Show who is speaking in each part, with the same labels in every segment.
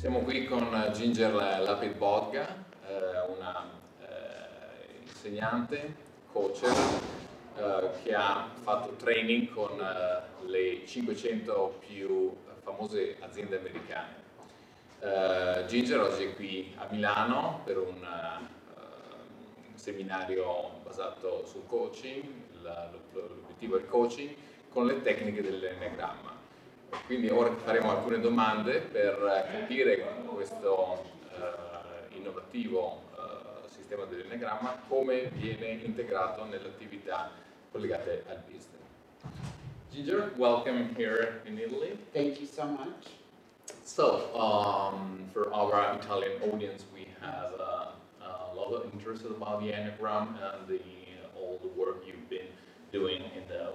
Speaker 1: Siamo qui con Ginger Lapid-Bogda, una insegnante, coacher, che ha fatto training con le 500 più famose aziende americane. Ginger oggi è qui a Milano per un seminario basato sul coaching, l'obiettivo è il coaching con le tecniche dell'Enneagramma. Quindi ora faremo alcune domande per capire questo innovativo sistema dell'Enneagramma come viene integrato nelle attività collegate al business. Ginger, welcome here in Italy.
Speaker 2: Thank you so much.
Speaker 1: So, for our Italian audience, we have a lot of interest about the Enneagram and all the work you've been doing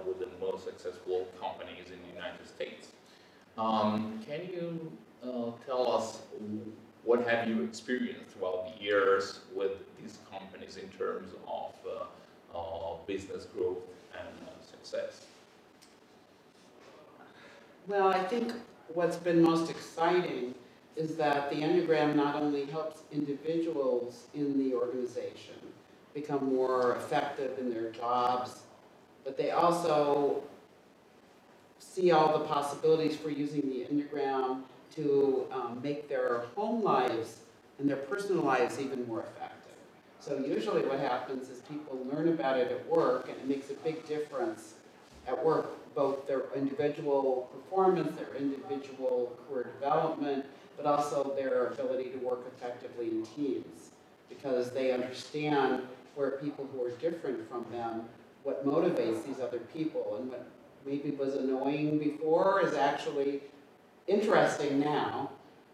Speaker 1: with the most successful companies in the United States. Can you tell us what have you experienced throughout the years with these companies in terms of business growth and success?
Speaker 2: Well, I think what's been most exciting is that the Enneagram not only helps individuals in the organization become more effective in their jobs, but they also see all the possibilities for using the Enneagram to make their home lives and their personal lives even more effective. So usually what happens is people learn about it at work, and it makes a big difference at work, both their individual performance, their individual career development, but also their ability to work effectively in teams, because they understand where people who are different from them, what motivates these other people, and what maybe was annoying before is actually interesting now.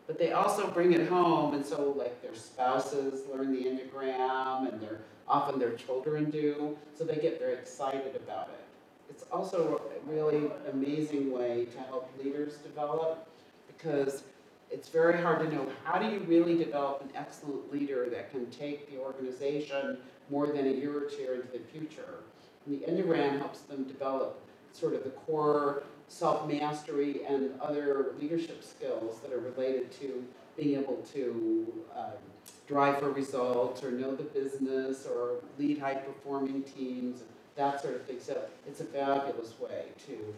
Speaker 2: But they also bring it home, and so like their spouses learn the Enneagram, and often their children do, so they get very excited about it. It's also a really amazing way to help leaders develop, because it's very hard to know how do you really develop an excellent leader that can take the organization more than a year or two into the future. And the Enneagram helps them develop sort of the core self-mastery and other leadership skills that are related to being able to drive for results or know the business or lead high-performing teams, that sort of thing. So it's a fabulous way to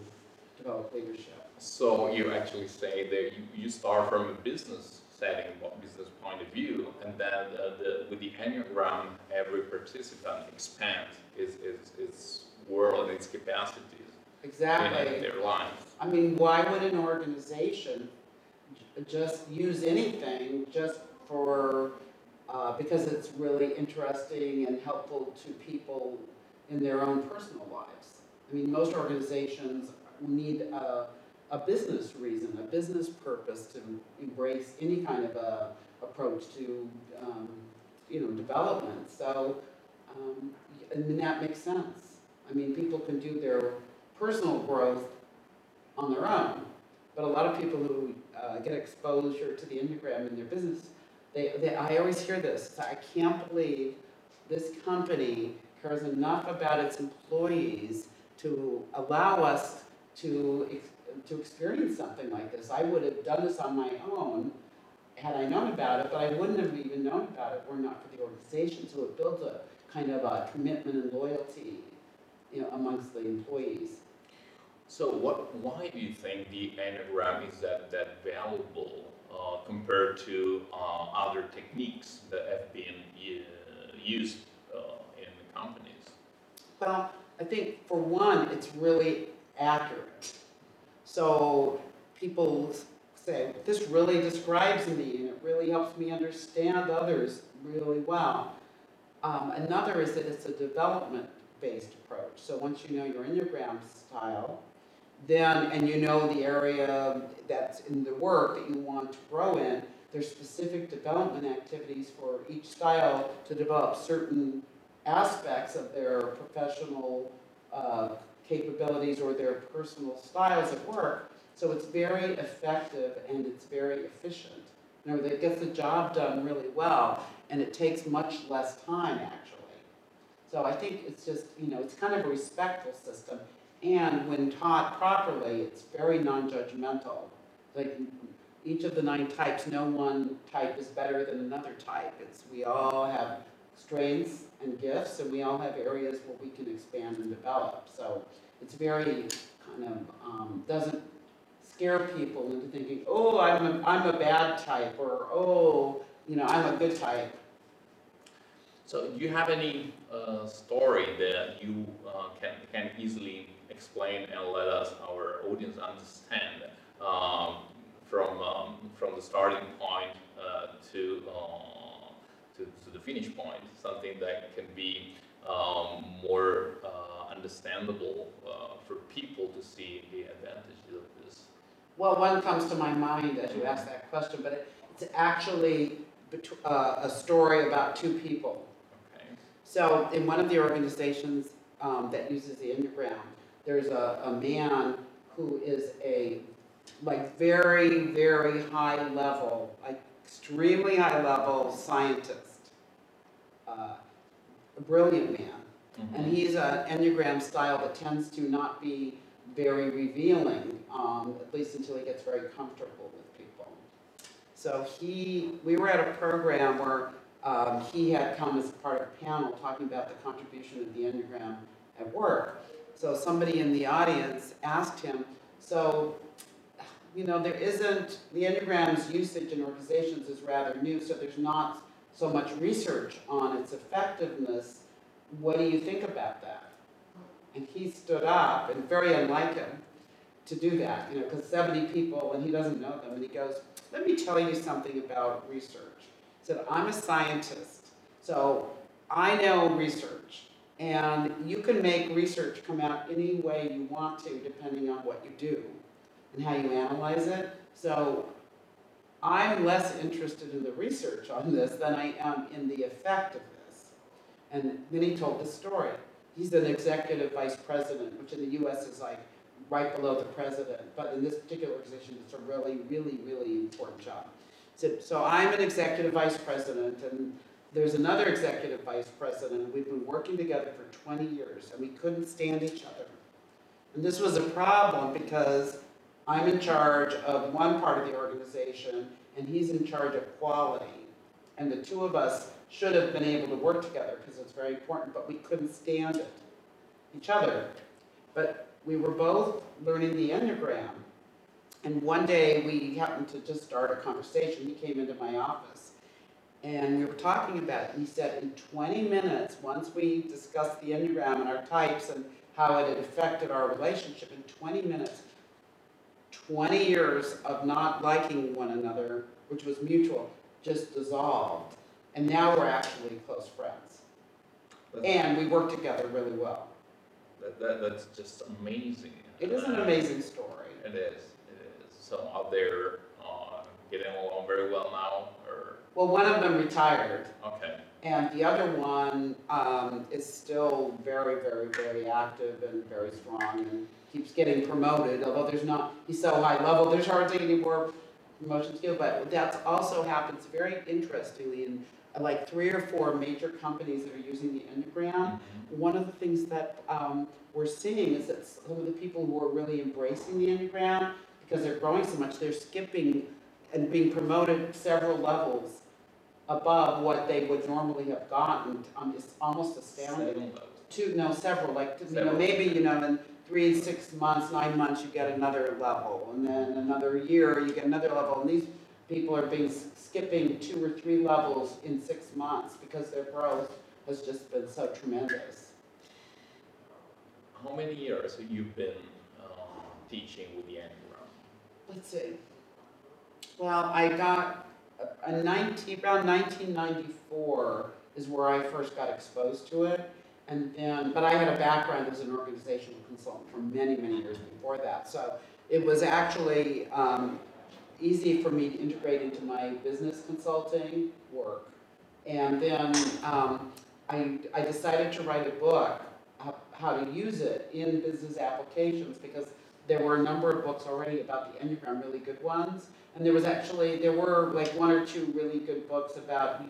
Speaker 2: develop leadership.
Speaker 1: So you actually say that you start from a business setting, business point of view, and then with the Enneagram, every participant expands its world and its capacities.
Speaker 2: Exactly.
Speaker 1: In their lives.
Speaker 2: I mean, why would an organization just use anything just for because it's really interesting and helpful to people in their own personal lives? I mean, most organizations need a business reason, a business purpose to embrace any kind of a approach to development. So, and that makes sense. I mean, people can do their personal growth on their own, but a lot of people who get exposure to the Enneagram in their business, I always hear this: I can't believe this company cares enough about its employees to allow us to experience something like this. I would have done this on my own had I known about it, but I wouldn't have even known about it were not for the organization. So it builds a kind of a commitment and loyalty, amongst the employees.
Speaker 1: So why do you think the Enneagram is that valuable compared to other techniques that have been used in the companies?
Speaker 2: Well, I think for one, it's really accurate. So people say, this really describes me, and it really helps me understand others really well. Another is that it's a development-based approach. So once you know your Enneagram style, and you know the area that's in the work that you want to grow in, there's specific development activities for each style to develop certain aspects of their professional capabilities or their personal styles at work. So it's very effective and it's very efficient. It gets the job done really well, and it takes much less time, actually. So I think it's just, it's kind of a respectful system. And when taught properly, it's very non-judgmental. Like, each of the 9 types, no one type is better than another type. We all have strengths and gifts, and we all have areas where we can expand and develop. So it's very kind of, doesn't scare people into thinking, oh, I'm a bad type, or oh, I'm a good type.
Speaker 1: So do you have any story that you can easily explain and let us, our audience, understand from the starting point to the finish point, something that can be more understandable for people to see the advantages of this?
Speaker 2: Well, one comes to my mind as you ask that question, but it's actually a story about 2 people.
Speaker 1: Okay.
Speaker 2: So in one of the organizations that uses the Enneagram, there's a man who is a very, very high level, extremely high level scientist, a brilliant man.
Speaker 1: Mm-hmm.
Speaker 2: And he's an Enneagram style that tends to not be very revealing, at least until he gets very comfortable with people. So we were at a program where he had come as part of a panel talking about the contribution of the Enneagram at work. So somebody in the audience asked him, so, the Enneagram's usage in organizations is rather new, so there's not so much research on its effectiveness. What do you think about that? And he stood up, and very unlike him to do that, because 70 people and he doesn't know them, and he goes, let me tell you something about research. He said, I'm a scientist, so I know research, and you can make research come out any way you want to, depending on what you do and how you analyze it. So I'm less interested in the research on this than I am in the effect of this. And then he told the story. He's an executive vice president, which in the US is right below the president, but in this particular organization, it's a really, really, really important job. So I'm an executive vice president, and there's another executive vice president, and we've been working together for 20 years, and we couldn't stand each other. And this was a problem because I'm in charge of one part of the organization, and he's in charge of quality. And the 2 of us should have been able to work together because it's very important, but we couldn't stand each other. But we were both learning the Enneagram. And one day we happened to just start a conversation. He came into my office and we were talking about it. And he said, in 20 minutes, once we discussed the Enneagram and our types and how it had affected our relationship, in 20 minutes, 20 years of not liking one another, which was mutual, just dissolved. And now we're actually close friends. And we work together really well.
Speaker 1: That's just amazing.
Speaker 2: It is an amazing story.
Speaker 1: It is. So out there getting along very well now? Or?
Speaker 2: Well, one of them retired.
Speaker 1: Okay.
Speaker 2: And the other one is still very, very, very active and very strong and keeps getting promoted, although he's so high level, there's hardly any more promotions to go. But that also happens very interestingly in 3 or 4 major companies that are using the Enneagram. Mm-hmm. One of the things that we're seeing is that some of the people who are really embracing the Enneagram, because they're growing so much, they're skipping and being promoted several levels above what they would normally have gotten. It's almost astounding. Several. Maybe in 3, 6 months, 9 months, you get another level, and then another year, you get another level, and these people are skipping 2 or 3 levels in 6 months because their growth has just been so tremendous.
Speaker 1: How many years have you been teaching with the Enneagram?
Speaker 2: Let's see. Well, I got around 1994 is where I first got exposed to it, but I had a background as an organizational consultant for many, many years before that. So it was actually easy for me to integrate into my business consulting work. And then I decided to write a book, how to use it in business applications, because there were a number of books already about the Enneagram, really good ones. And there were 1 or 2 really good books about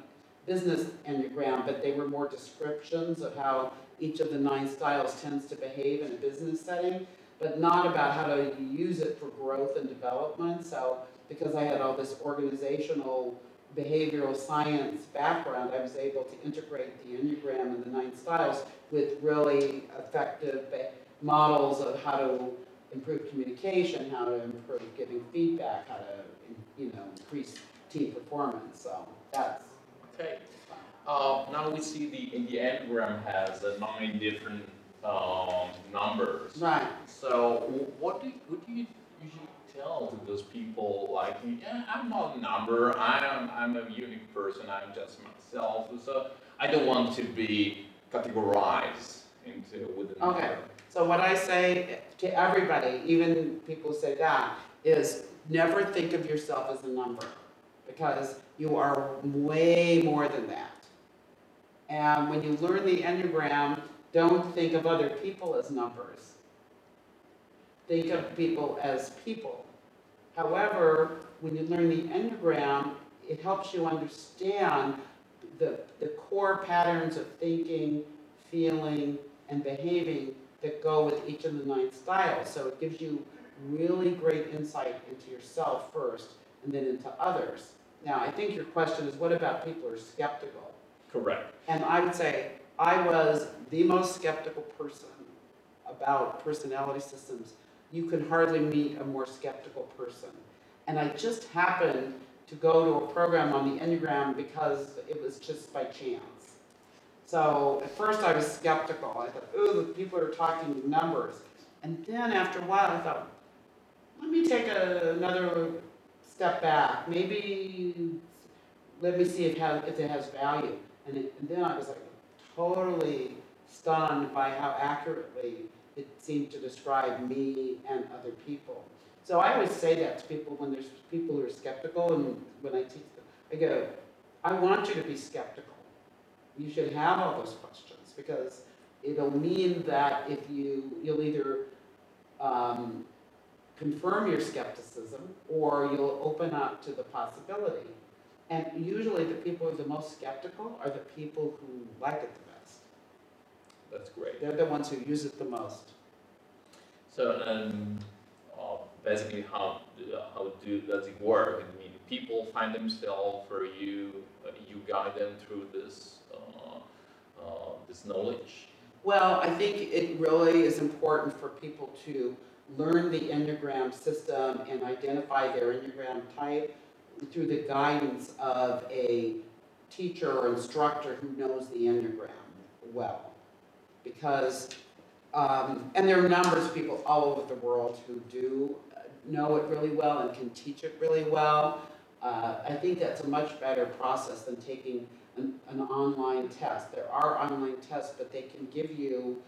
Speaker 2: business Enneagram, but they were more descriptions of how each of the 9 styles tends to behave in a business setting. but not about how to use it for growth and development. So because I had all this organizational behavioral science background, I was able to integrate the Enneagram and the 9 styles with really effective models of how to improve communication, how to improve giving feedback, how to, increase team performance. So that's
Speaker 1: Okay. Now we see the Enneagram has 9 different numbers.
Speaker 2: right.
Speaker 1: So what do you usually tell to those people like, yeah, I'm not a number, I'm a unique person, I'm just myself, so I don't want to be categorized into with a number.
Speaker 2: Okay. So what I say to everybody, even people who say that, is never think of yourself as a number, because you are way more than that. And when you learn the Enneagram, don't think of other people as numbers. Think of people as people. However, when you learn the Enneagram, it helps you understand the core patterns of thinking, feeling, and behaving that go with each of the 9 styles. So it gives you really great insight into yourself first, and then into others. Now, I think your question is, what about people who are skeptical?
Speaker 1: Correct.
Speaker 2: And I would say I was the most skeptical person about personality systems. You can hardly meet a more skeptical person. And I just happened to go to a program on the Enneagram because it was just by chance. So at first I was skeptical. I thought, oh, the people are talking numbers. And then after a while I thought, let me take another step back. Maybe let me see if it has value. And then I was like totally stunned by how accurately it seemed to describe me and other people. So I always say that to people when there's people who are skeptical, and when I teach them, I go, I want you to be skeptical. You should have all those questions, because it'll mean that if you'll either confirm your skepticism, or you'll open up to the possibility. And usually the people who are the most skeptical are the people who like it the best.
Speaker 1: That's great.
Speaker 2: They're the ones who use it the most.
Speaker 1: So basically, how does it work? I mean, people find themselves, or you guide them through this knowledge.
Speaker 2: Well, I think it really is important for people to learn the Enneagram system and identify their Enneagram type through the guidance of a teacher or instructor who knows the Enneagram well. Because, and there are numbers of people all over the world who do know it really well and can teach it really well. I think that's a much better process than taking an online test. There are online tests, but they can give you,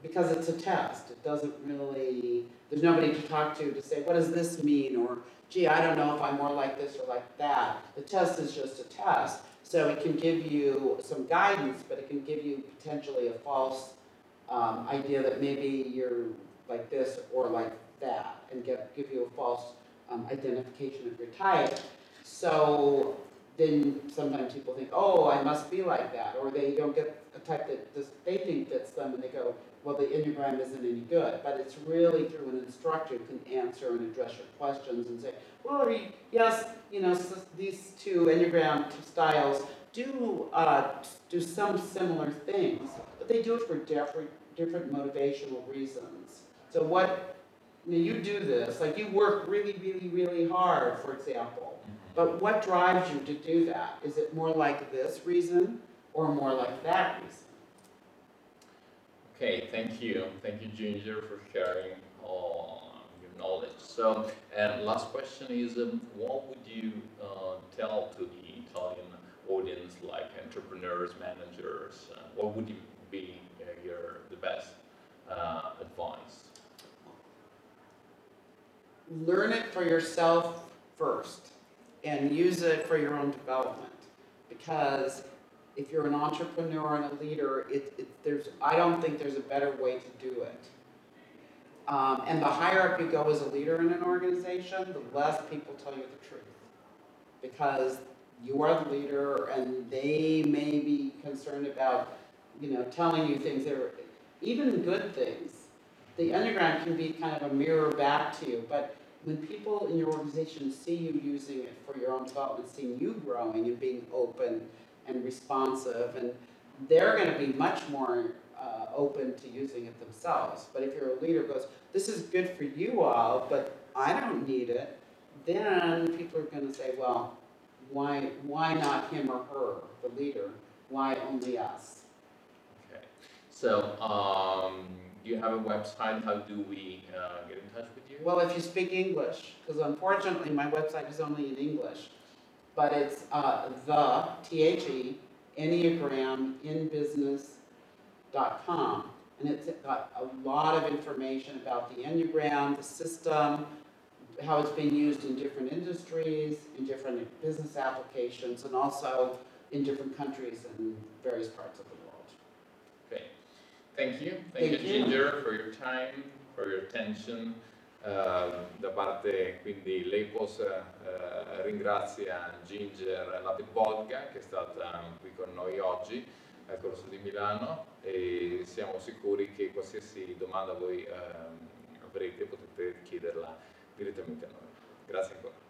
Speaker 2: because it's a test, it doesn't really, there's nobody to talk to say, what does this mean? Or, gee, I don't know if I'm more like this or like that. The test is just a test. So it can give you some guidance, but it can give you potentially a false idea that maybe you're like this or like that, and give you a false identification of your type. So then sometimes people think, oh, I must be like that, or they don't get a type that they think fits them, and they go, well, the Enneagram isn't any good. But it's really through an instructor who can answer and address your questions and say, well, yes, so these 2 Enneagram styles do some similar things, but they do it for different motivational reasons. So you do this, like you work really, really, really hard, for example, but what drives you to do that? Is it more like this reason or more like that reason?
Speaker 1: Okay, thank you, Ginger, for sharing all your knowledge. So, and last question is, what would you tell to the Italian audience, like entrepreneurs, managers? What would be the best advice?
Speaker 2: Learn it for yourself first, and use it for your own development. Because if you're an entrepreneur and a leader, I don't think there's a better way to do it. And the higher up you go as a leader in an organization, the less people tell you the truth. Because you are the leader, and they may be concerned about, telling you things that are even good things. the Enneagram can be kind of a mirror back to you, but when people in your organization see you using it for your own development, seeing you growing and being open and responsive, and they're going to be much more open to using it themselves. But if your leader goes, this is good for you all, but I don't need it, then people are going to say, well, why not him or her, the leader? Why only us?
Speaker 1: Okay. So, do you have a website? How do we get in touch with you?
Speaker 2: Well, if you speak English, because unfortunately my website is only in English, but it's the, T-H-E, Enneagram in business.com. And it's got a lot of information about the Enneagram, the system, how it's being used in different industries, in different business applications, and also in different countries and various parts of the world.
Speaker 1: Okay. Thank you. Thank you, Ginger, for your time, for your attention. Da parte quindi Lapos ringrazia Ginger Lapid-Bogda che è stata qui con noi oggi al corso di Milano, e siamo sicuri che qualsiasi domanda voi avrete potete chiederla direttamente a noi. Grazie ancora.